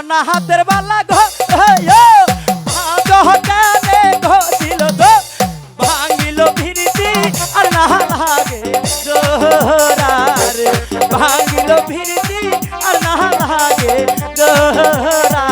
না হাতের বালা গো কানে ঘষিল গো ভাঙিল ভিড়তি আর না লাগে জোহরা রে ভাঙিল ভিড়তি আর না লাগে জোহরা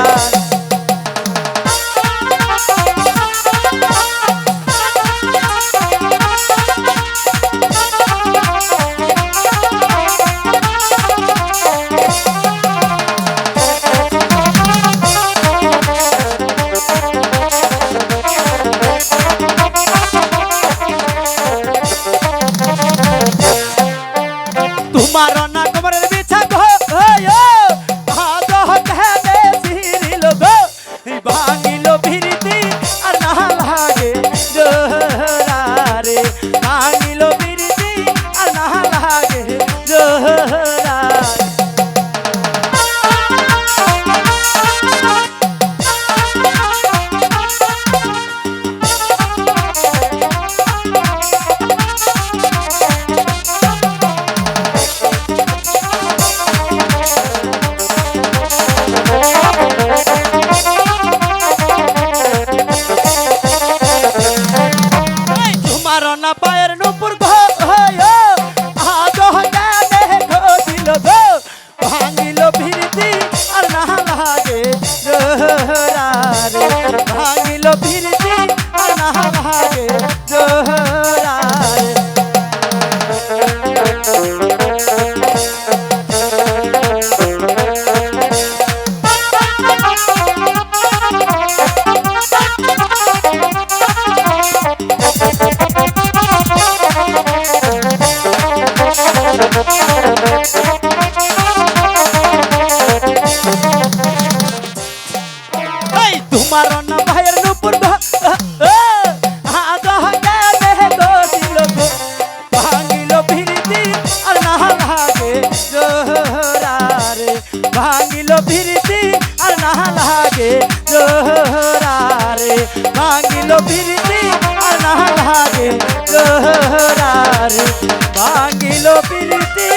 তোমার না কোমরের বিছা গো কানে সিরিল গো ভাঙিল ভিড়তি আর না লাগে জোহরা রে ভাঙিল ভিড়তি আর না লাগে জোহরা না পায়ের নুপুর গো কানে ঘষিল গো ভাঙিল ভিড়তি আর না লাগে জোহরা রে ভাঙিল ভিড়তি আর না লাগে জোহরা রে তোমার না ভাইয়ের নুপুর গো কানে ঘষিল গো ভাঙিল ভিড়তি আর না লাগে জোহরা রে ভাঙিল ভিড়তি আর না লাগে জোহরা রে ভাঙিল ভিড়তি আর না লাগে জোহরা রে ভাঙিল ভিড়তি